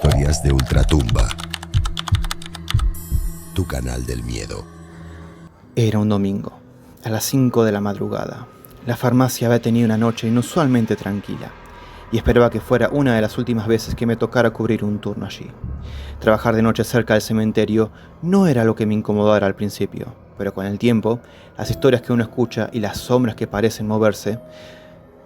Historias de Ultratumba, tu canal del miedo. Era un domingo, a las 5 de la madrugada. La farmacia había tenido una noche inusualmente tranquila, y esperaba que fuera una de las últimas veces que me tocara cubrir un turno allí. Trabajar de noche cerca del cementerio no era lo que me incomodara al principio, pero con el tiempo, las historias que uno escucha y las sombras que parecen moverse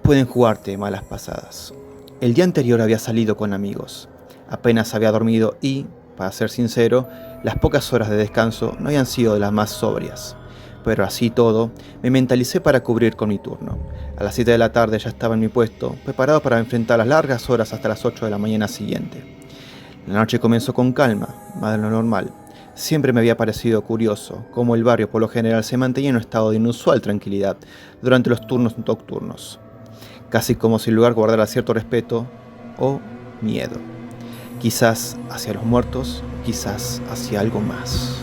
pueden jugarte malas pasadas. El día anterior había salido con amigos. Apenas había dormido y, para ser sincero, las pocas horas de descanso no habían sido de las más sobrias. Pero así todo, me mentalicé para cubrir con mi turno. A las 7 de la tarde ya estaba en mi puesto, preparado para enfrentar las largas horas hasta las 8 de la mañana siguiente. La noche comenzó con calma, más de lo normal. Siempre me había parecido curioso cómo el barrio por lo general se mantenía en un estado de inusual tranquilidad durante los turnos nocturnos. Casi como si el lugar guardara cierto respeto o miedo. Quizás hacia los muertos, quizás hacia algo más.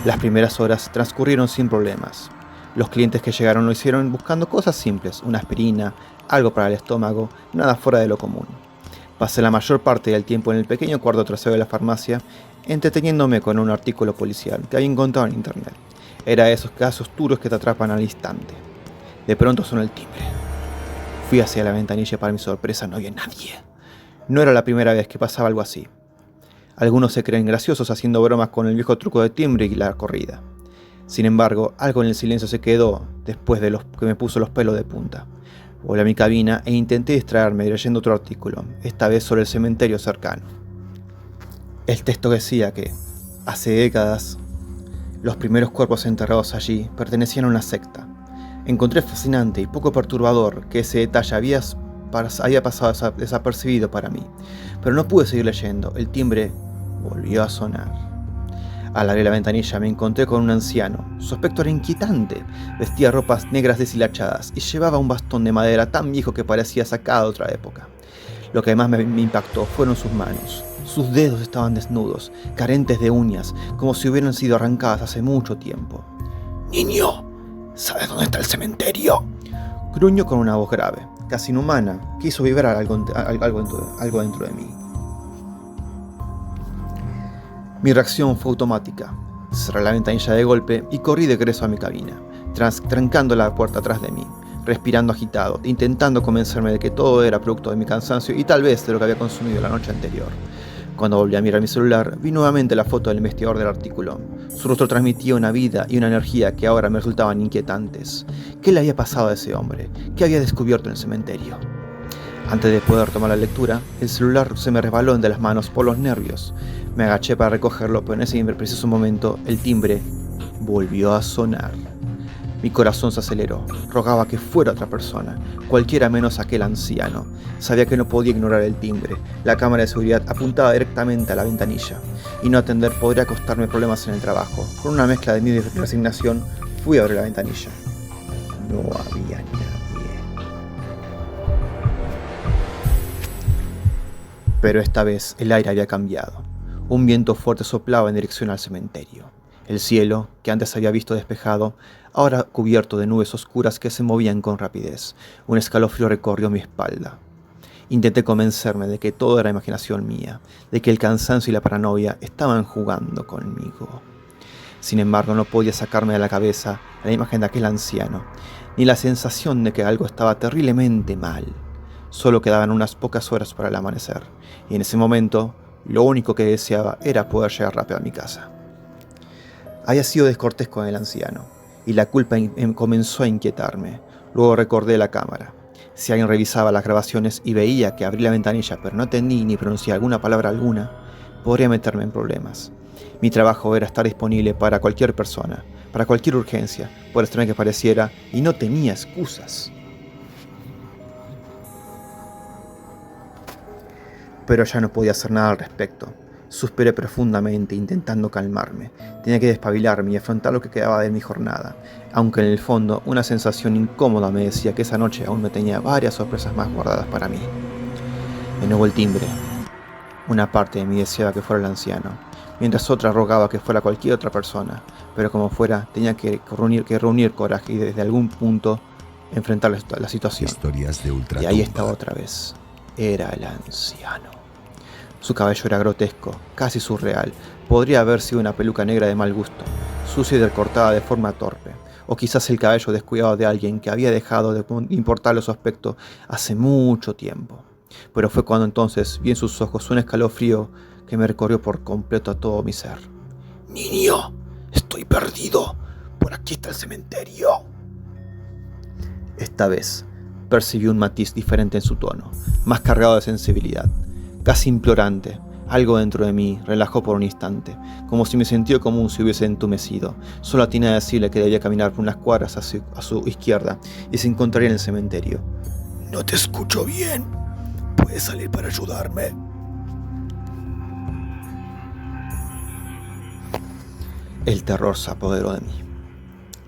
Las primeras horas transcurrieron sin problemas. Los clientes que llegaron lo hicieron buscando cosas simples, una aspirina, algo para el estómago, nada fuera de lo común. Pasé la mayor parte del tiempo en el pequeño cuarto trasero de la farmacia, entreteniéndome con un artículo policial que había encontrado en internet. Era de esos casos duros que te atrapan al instante. De pronto sonó el timbre. Fui hacia la ventanilla y para mi sorpresa no había nadie. No era la primera vez que pasaba algo así. Algunos se creen graciosos haciendo bromas con el viejo truco de timbre y la corrida. Sin embargo, algo en el silencio se quedó después de que me puso los pelos de punta. Volví a mi cabina e intenté distraerme leyendo otro artículo, esta vez sobre el cementerio cercano. El texto decía que, hace décadas, los primeros cuerpos enterrados allí pertenecían a una secta. Encontré fascinante y poco perturbador que ese detalle había pasado desapercibido para mí, pero no pude seguir leyendo. El timbre volvió a sonar. Al abrir la ventanilla me encontré con un anciano. Su aspecto era inquietante. Vestía ropas negras deshilachadas y llevaba un bastón de madera tan viejo que parecía sacado de otra época. Lo que más me impactó fueron sus manos. Sus dedos estaban desnudos, carentes de uñas, como si hubieran sido arrancadas hace mucho tiempo. «Niño, ¿sabes dónde está el cementerio?», gruñó con una voz grave, casi inhumana, que hizo vibrar algo dentro de mí. Mi reacción fue automática. Cerré la ventanilla de golpe y corrí de regreso a mi cabina, trancando la puerta atrás de mí, respirando agitado, intentando convencerme de que todo era producto de mi cansancio y tal vez de lo que había consumido la noche anterior. Cuando volví a mirar mi celular, vi nuevamente la foto del investigador del artículo. Su rostro transmitía una vida y una energía que ahora me resultaban inquietantes. ¿Qué le había pasado a ese hombre? ¿Qué había descubierto en el cementerio? Antes de poder tomar la lectura, el celular se me resbaló de las manos por los nervios. Me agaché para recogerlo, pero en ese preciso momento el timbre volvió a sonar. Mi corazón se aceleró. Rogaba que fuera otra persona, cualquiera menos aquel anciano. Sabía que no podía ignorar el timbre. La cámara de seguridad apuntaba directamente a la ventanilla. Y no atender podría costarme problemas en el trabajo. Con una mezcla de miedo y resignación, fui a abrir la ventanilla. No había nadie. Pero esta vez el aire había cambiado. Un viento fuerte soplaba en dirección al cementerio. El cielo, que antes había visto despejado, ahora cubierto de nubes oscuras que se movían con rapidez. Un escalofrío recorrió mi espalda. Intenté convencerme de que todo era imaginación mía, de que el cansancio y la paranoia estaban jugando conmigo. Sin embargo, no podía sacarme de la cabeza la imagen de aquel anciano, ni la sensación de que algo estaba terriblemente mal. Solo quedaban unas pocas horas para el amanecer, y en ese momento, lo único que deseaba era poder llegar rápido a mi casa. Había sido descortés con el anciano, y la culpa comenzó a inquietarme. Luego recordé la cámara. Si alguien revisaba las grabaciones y veía que abrí la ventanilla pero no atendí ni pronuncié alguna palabra alguna, podría meterme en problemas. Mi trabajo era estar disponible para cualquier persona, para cualquier urgencia, por extraña que pareciera, y no tenía excusas. Pero ya no podía hacer nada al respecto. Suspiré profundamente, intentando calmarme. Tenía que despabilarme y afrontar lo que quedaba de mi jornada, aunque en el fondo una sensación incómoda me decía que esa noche aún me tenía varias sorpresas más guardadas para mí. De nuevo el timbre. Una parte de mí deseaba que fuera el anciano, mientras otra rogaba que fuera cualquier otra persona, pero como fuera, tenía que reunir coraje y desde algún punto enfrentar la situación. Historias de Ultratumba. Y ahí estaba otra vez. Era el anciano. Su cabello era grotesco, casi surreal. Podría haber sido una peluca negra de mal gusto, sucia y recortada de forma torpe. O quizás el cabello descuidado de alguien que había dejado de importarle su aspecto hace mucho tiempo. Pero fue cuando entonces vi en sus ojos un escalofrío que me recorrió por completo a todo mi ser. Niño, estoy perdido. Por aquí está el cementerio. Esta vez percibí un matiz diferente en su tono, más cargado de sensibilidad, casi implorante. Algo dentro de mí relajó por un instante, como si mi sentido común se hubiese entumecido. Solo atiné a decirle que debía caminar por unas cuadras a su izquierda y se encontraría en el cementerio. No te escucho bien. ¿Puedes salir para ayudarme? El terror se apoderó de mí.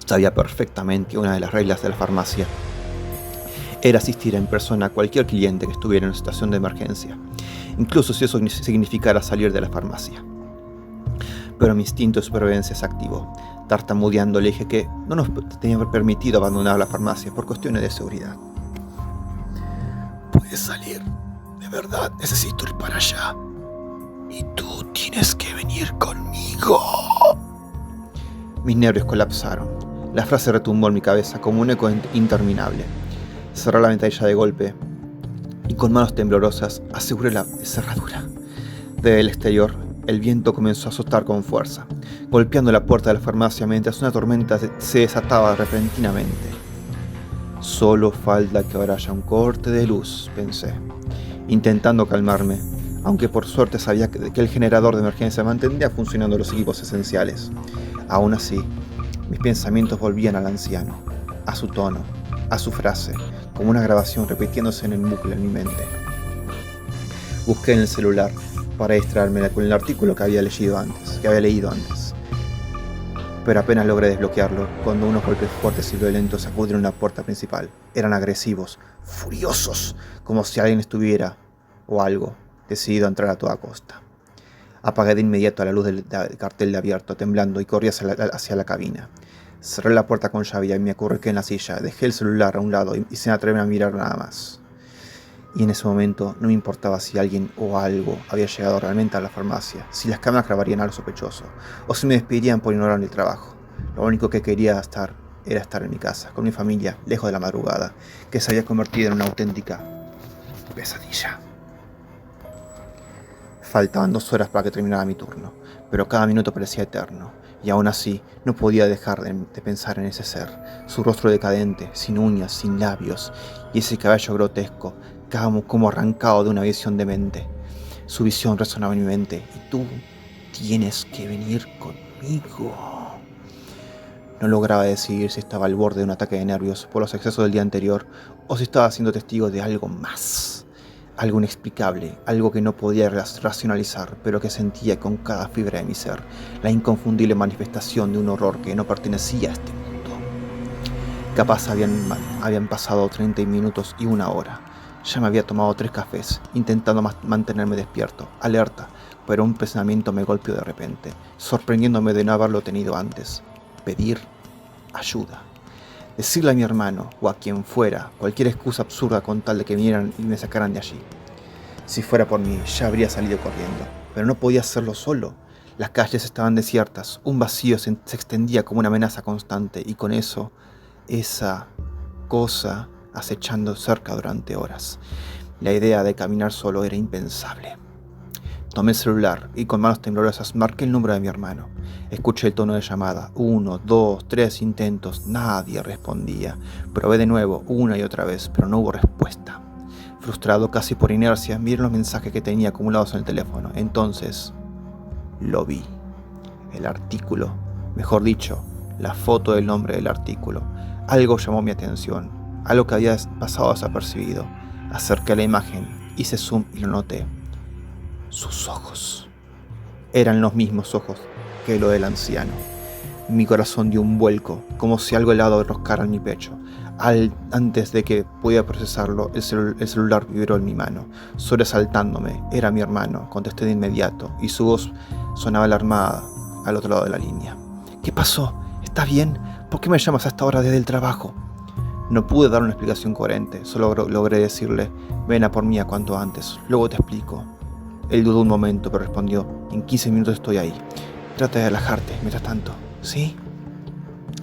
Sabía perfectamente que una de las reglas de la farmacia era asistir en persona a cualquier cliente que estuviera en una situación de emergencia, incluso si eso significara salir de la farmacia. Pero mi instinto de supervivencia se activó. Tartamudeando le dije que no nos tenía permitido abandonar la farmacia por cuestiones de seguridad. Puedes salir. De verdad, necesito ir para allá. Y tú tienes que venir conmigo. Mis nervios colapsaron. La frase retumbó en mi cabeza como un eco interminable. Cerré la ventanilla de golpe y con manos temblorosas aseguré la cerradura. Desde el exterior, el viento comenzó a azottar con fuerza, golpeando la puerta de la farmacia mientras una tormenta se desataba repentinamente. Solo falta que ahora haya un corte de luz, pensé, intentando calmarme, aunque por suerte sabía que el generador de emergencia mantendría funcionando los equipos esenciales. Aún así, mis pensamientos volvían al anciano, a su tono, a su frase, como una grabación repitiéndose en el bucle en mi mente. Busqué en el celular para distraerme con el artículo que había leído antes. Pero apenas logré desbloquearlo cuando unos golpes fuertes y violentos sacudieron la puerta principal. Eran agresivos, furiosos, como si alguien estuviera, o algo, decidido a entrar a toda costa. Apagué de inmediato a la luz del cartel de abierto, temblando, y corrí hacia la cabina. Cerré la puerta con llave y me acurruqué en la silla, dejé el celular a un lado y sin atreverme a mirar nada más. Y en ese momento no me importaba si alguien o algo había llegado realmente a la farmacia, si las cámaras grabarían algo sospechoso, o si me despedirían por ignorar el trabajo. Lo único que quería era estar en mi casa, con mi familia, lejos de la madrugada, que se había convertido en una auténtica pesadilla. Faltaban 2 horas para que terminara mi turno, pero cada minuto parecía eterno, y aún así no podía dejar de pensar en ese ser, su rostro decadente, sin uñas, sin labios, y ese cabello grotesco, como arrancado de una visión demente. Su visión resonaba en mi mente, y tú tienes que venir conmigo. No lograba decidir si estaba al borde de un ataque de nervios por los excesos del día anterior, o si estaba siendo testigo de algo más. Algo inexplicable, algo que no podía racionalizar, pero que sentía con cada fibra de mi ser, la inconfundible manifestación de un horror que no pertenecía a este mundo. Capaz habían pasado 30 minutos y 1 hora. Ya me había tomado 3 cafés, intentando mantenerme despierto, alerta, pero un pensamiento me golpeó de repente, sorprendiéndome de no haberlo tenido antes. Pedir ayuda. Decirle a mi hermano, o a quien fuera, cualquier excusa absurda con tal de que vinieran y me sacaran de allí. Si fuera por mí, ya habría salido corriendo, pero no podía hacerlo solo. Las calles estaban desiertas, un vacío se extendía como una amenaza constante, y con eso, esa cosa acechando cerca durante horas. La idea de caminar solo era impensable. Tomé el celular y con manos temblorosas marqué el número de mi hermano. Escuché el tono de llamada. 1, 2, 3 intentos. Nadie respondía. Probé de nuevo, una y otra vez, pero no hubo respuesta. Frustrado casi por inercia, miré los mensajes que tenía acumulados en el teléfono. Entonces, lo vi. El artículo. Mejor dicho, la foto del nombre del artículo. Algo llamó mi atención. Algo que había pasado desapercibido. Acerqué la imagen, hice zoom y lo noté. Sus ojos. Eran los mismos ojos que lo del anciano. Mi corazón dio un vuelco, como si algo helado enroscara en mi pecho. Antes de que pudiera procesarlo, el celular vibró en mi mano, sobresaltándome. Era mi hermano, contesté de inmediato, y su voz sonaba alarmada al otro lado de la línea. ¿Qué pasó? ¿Estás bien? ¿Por qué me llamas a esta hora desde el trabajo? No pude dar una explicación coherente, solo logré decirle, ven a por mí a cuanto antes, luego te explico. Él dudó un momento, pero respondió: en 15 minutos estoy ahí. Trata de relajarte mientras tanto, ¿sí?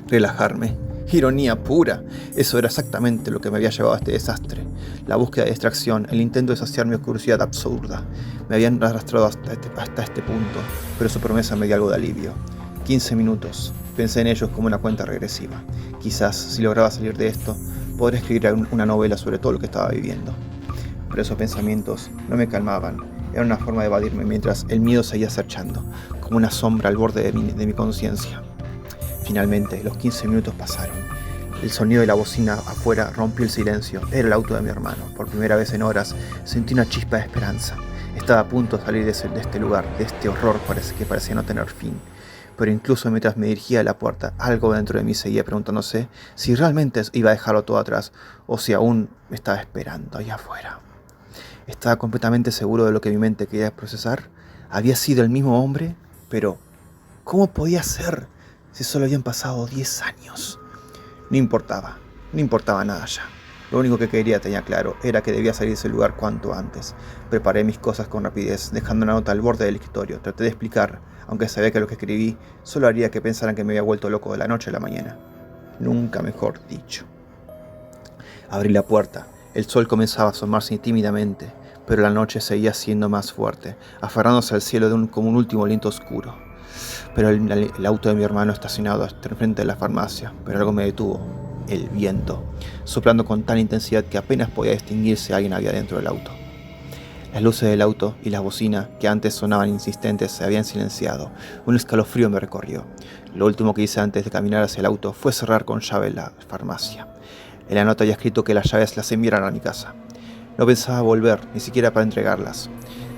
Relajarme. Ironía pura. Eso era exactamente lo que me había llevado a este desastre. La búsqueda de distracción, el intento de saciar mi curiosidad absurda. Me habían arrastrado hasta este punto, pero su promesa me dio algo de alivio. 15 minutos. Pensé en ellos como una cuenta regresiva. Quizás, si lograba salir de esto, podría escribir una novela sobre todo lo que estaba viviendo. Pero esos pensamientos no me calmaban. Era una forma de evadirme mientras el miedo seguía acechando, como una sombra al borde de mi conciencia. Finalmente, los 15 minutos pasaron. El sonido de la bocina afuera rompió el silencio. Era el auto de mi hermano. Por primera vez en horas sentí una chispa de esperanza. Estaba a punto de salir de este lugar, de este horror que parecía no tener fin. Pero incluso mientras me dirigía a la puerta, algo dentro de mí seguía preguntándose si realmente iba a dejarlo todo atrás o si aún me estaba esperando allá afuera. Estaba completamente seguro de lo que mi mente quería procesar. Había sido el mismo hombre, pero ¿cómo podía ser si solo habían pasado 10 años? No importaba nada ya. Lo único que tenía claro era que debía salir de ese lugar cuanto antes. Preparé mis cosas con rapidez, dejando una nota al borde del escritorio. Traté de explicar, aunque sabía que lo que escribí solo haría que pensaran que me había vuelto loco de la noche a la mañana. Nunca mejor dicho. Abrí la puerta. El sol comenzaba a asomarse tímidamente, pero la noche seguía siendo más fuerte, aferrándose al cielo como un último aliento oscuro. Pero el auto de mi hermano estacionado frente a la farmacia, pero algo me detuvo. El viento, soplando con tal intensidad que apenas podía distinguir si alguien había dentro del auto. Las luces del auto y las bocinas, que antes sonaban insistentes, se habían silenciado. Un escalofrío me recorrió. Lo último que hice antes de caminar hacia el auto fue cerrar con llave la farmacia. En la nota había escrito que las llaves las enviaran a mi casa. No pensaba volver, ni siquiera para entregarlas.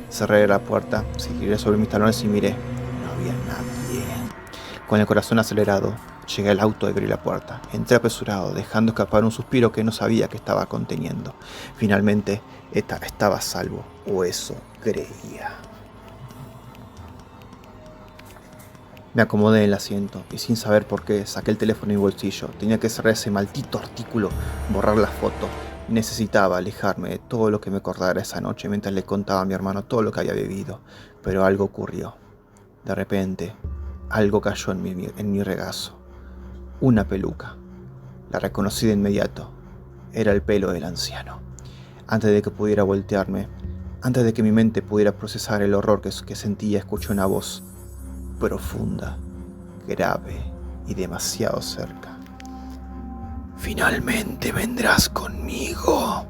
Cerré la puerta, giré sobre mis talones y miré. No había nadie. Con el corazón acelerado, llegué al auto y abrí la puerta. Entré apresurado, dejando escapar un suspiro que no sabía que estaba conteniendo. Finalmente, estaba a salvo, o eso creía. Me acomodé en el asiento y sin saber por qué saqué el teléfono de mi bolsillo. Tenía que cerrar ese maldito artículo, borrar la foto. Necesitaba alejarme de todo lo que me acordara esa noche mientras le contaba a mi hermano todo lo que había vivido. Pero algo ocurrió. De repente, algo cayó en mi regazo. Una peluca. La reconocí de inmediato. Era el pelo del anciano. Antes de que pudiera voltearme, antes de que mi mente pudiera procesar el horror que sentía, escuché una voz profunda, grave y demasiado cerca. Finalmente vendrás conmigo.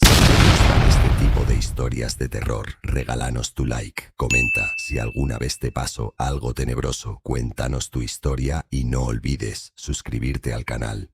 Si te gustan este tipo de historias de terror, regálanos tu like, comenta si alguna vez te pasó algo tenebroso, cuéntanos tu historia y no olvides suscribirte al canal.